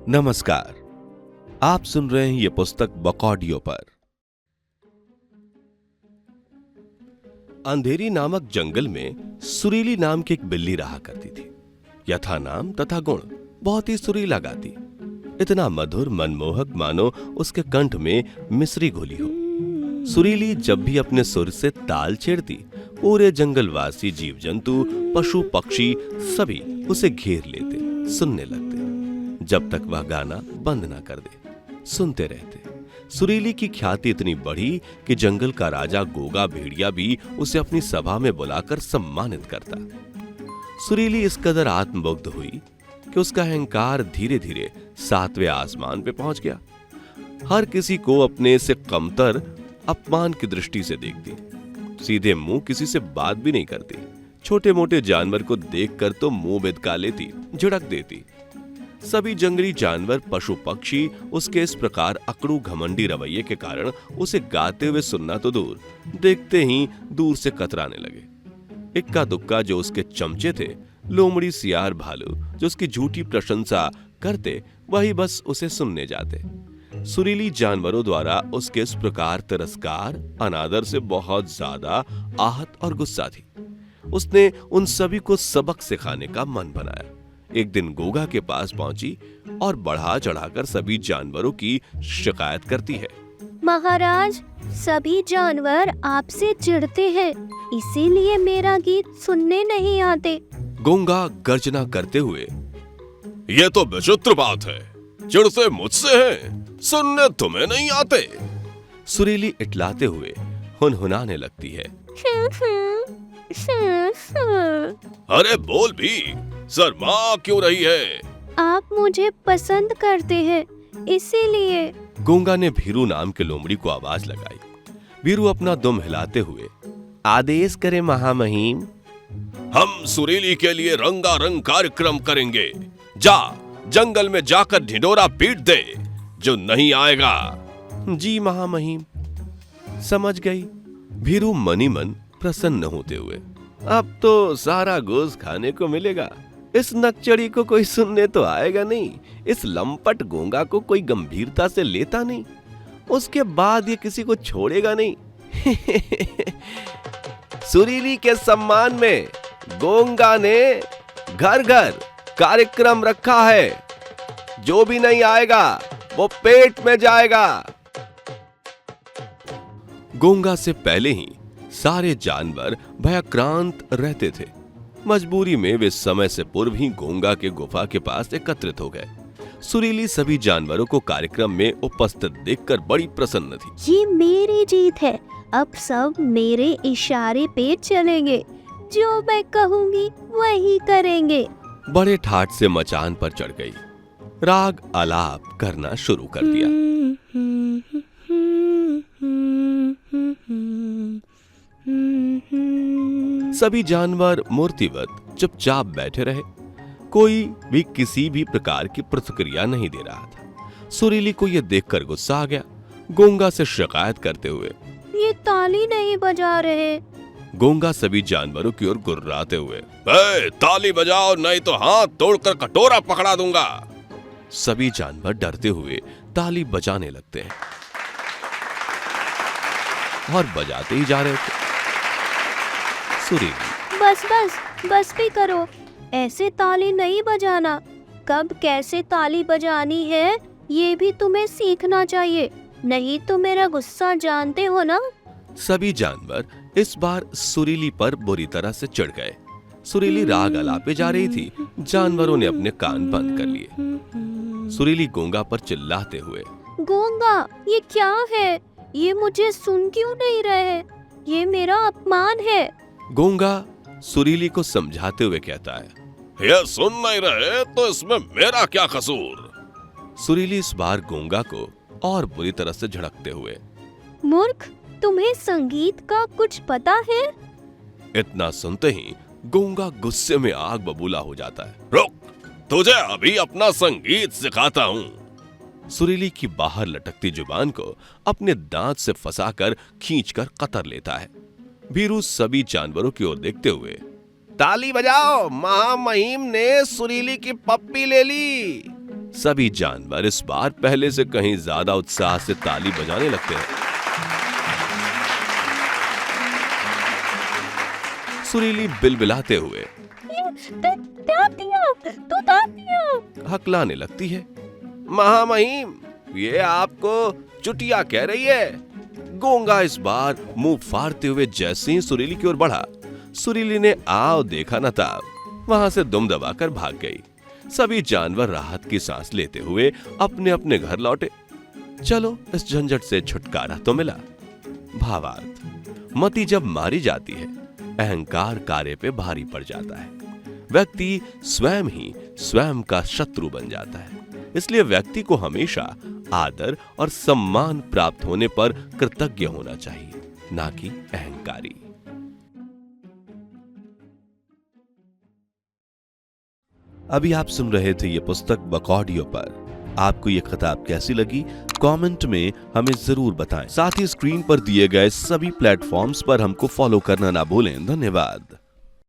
नमस्कार। आप सुन रहे हैं ये पुस्तक बकॉडियो पर। अंधेरी नामक जंगल में सुरीली नाम की एक बिल्ली रहा करती थी। यथा नाम तथा गुण बहुत ही सुरीला गाती, इतना मधुर मनमोहक मानो उसके कंठ में मिश्री घुली हो। सुरीली जब भी अपने सुर से ताल छेड़ती, पूरे जंगलवासी जीव जंतु पशु पक्षी सभी उसे घेर लेते, सुनने लगते। जब तक वह गाना बंद ना कर दे, सुनते रहते। सुरीली की ख्याति इतनी बढ़ी कि जंगल का राजा गोगा भेड़िया भी उसे अपनी सभा में बुलाकर सम्मानित करता। सुरीली इस कदर आत्ममुग्ध हुई कि उसका अहंकार धीरे धीरे 7वें आसमान पे पहुंच गया। हर किसी को अपने से कमतर अपमान की दृष्टि से देखती, सीधे मुंह किसी से बात भी नहीं करती। छोटे मोटे जानवर को देखकर तो मुंह बिदका लेती, झिड़क देती। सभी जंगली जानवर पशु पक्षी उसके इस प्रकार अकड़ू घमंडी रवैये के कारण उसे गाते हुए सुनना तो दूर, देखते ही दूर से कतराने लगे। इक्का दुक्का जो उसके चमचे थे, लोमड़ी सियार भालू जो उसकी झूठी प्रशंसा करते, वही बस उसे सुनने जाते। सुरीली जानवरों द्वारा उसके इस प्रकार तिरस्कार अनादर से बहुत ज्यादा आहत और गुस्सा थी। उसने उन सभी को सबक सिखाने का मन बनाया। एक दिन गोगा के पास पहुंची और बढ़ा चढ़ाकर सभी जानवरों की शिकायत करती है। महाराज, सभी जानवर आपसे चिढ़ते हैं, इसीलिए मेरा गीत सुनने नहीं आते। गोंगा गर्जना करते हुए, ये तो विचित्र बात है, चिढ़ते मुझसे हैं, सुनने तुम्हें नहीं आते। सुरीली इटलाते हुए हुनहुनाने लगती है। अरे बोल भी, शर्मा क्यों रही है? आप मुझे पसंद करते हैं, इसीलिए। गोंगा ने भीरू नाम के लोमड़ी को आवाज लगाई। भीरू अपना दुम हिलाते हुए, आदेश करे महामहिम। हम सुरीली के लिए रंगारंग कार्यक्रम करेंगे। जा जंगल में जाकर ढिंढोरा पीट दे, जो नहीं आएगा। जी महामहिम। समझ गई। भीरू मनी मन प्रसन्न होते हुए, अब तो सारा गोश्त खाने को मिलेगा। इस नकचड़ी को कोई सुनने तो आएगा नहीं, इस लंपट गोंगा को कोई गंभीरता से लेता नहीं, उसके बाद ये किसी को छोड़ेगा नहीं। सुरीली के सम्मान में गोंगा ने घर घर कार्यक्रम रखा है, जो भी नहीं आएगा वो पेट में जाएगा। गोंगा से पहले ही सारे जानवर भयाक्रांत रहते थे। मजबूरी में वे समय से पूर्व ही गोंगा के गुफा के पास एकत्रित हो गए। सुरीली सभी जानवरों को कार्यक्रम में उपस्थित देखकर बड़ी प्रसन्न थी। ये मेरी जीत है, अब सब मेरे इशारे पे चलेंगे, जो मैं कहूँगी वही करेंगे। बड़े ठाठ से मचान पर चढ़ गई, राग आलाप करना शुरू कर दिया। सभी जानवर मूर्तिवत चुपचाप बैठे रहे, कोई भी किसी भी प्रकार की प्रतिक्रिया नहीं दे रहा था। सुरीली को यह देखकर गुस्सा आ गया। गोंगा से शिकायत करते हुए, ये ताली नहीं बजा रहे। गोंगा सभी जानवरों की ओर गुर्राते हुए, ताली बजाओ नहीं तो हाथ तोड़कर कटोरा पकड़ा दूंगा। सभी जानवर डरते हुए ताली बजाने लगते हैं और बजाते ही जा रहे थे। सुरीली, बस भी करो, ऐसे ताली नहीं बजाना। कब कैसे ताली बजानी है ये भी तुम्हें सीखना चाहिए, नहीं तो मेरा गुस्सा जानते हो ना। सभी जानवर इस बार सुरीली पर बुरी तरह से चिढ़ गए। सुरीली राग आलापे जा रही थी, जानवरों ने अपने कान बंद कर लिए। सुरीली गोंगा पर चिल्लाते हुए, गोंगा ये क्या है, ये मुझे सुन क्यों नहीं रहे, ये मेरा अपमान है। गोंगा सुरीली को समझाते हुए कहता है, ये सुन नहीं रहे तो इसमें मेरा क्या कसूर। सुरीली इस बार गोंगा को और बुरी तरह से झड़कते हुए, मूर्ख, तुम्हें संगीत का कुछ पता है? इतना सुनते ही गोंगा गुस्से में आग बबूला हो जाता है। रुक, तुझे अभी अपना संगीत सिखाता हूँ। सुरीली की बाहर लटकती जुबान को अपने दांत से फंसाकर खींचकर कतर लेता है। भीरू सभी जानवरों की ओर देखते हुए, ताली बजाओ, महामहिम ने सुरीली की पप्पी ले ली। सभी जानवर इस बार पहले से कहीं ज्यादा उत्साह से ताली बजाने लगते हैं। सुरीली बिलबिलाते हुए हकलाने लगती है। महामहिम, ये आपको चुटिया कह रही है। गूंगा इस बार मुंह फाड़ते हुए जैसे ही सुरीली की ओर बढ़ा, सुरीली ने आओ देखा न था, वहां से दुम दबाकर भाग गई। सभी जानवर राहत की सांस लेते हुए अपने अपने घर लौटे। चलो, इस झंझट से छुटकारा तो मिला। भावार्थ: मति जब मारी जाती है, अहंकार कार्य पे भारी पड़ जाता है। व्यक्ति स्वयं ही स्वयं का शत्रु बन जाता है। इसलिए व्यक्ति को हमेशा आदर और सम्मान प्राप्त होने पर कृतज्ञ होना चाहिए, ना कि अहंकारी। अभी आप सुन रहे थे ये पुस्तक बुक ऑडियो पर। आपको ये किताब कैसी लगी, कमेंट में हमें जरूर बताएं। साथ ही स्क्रीन पर दिए गए सभी प्लेटफॉर्म्स पर हमको फॉलो करना ना भूलें। धन्यवाद।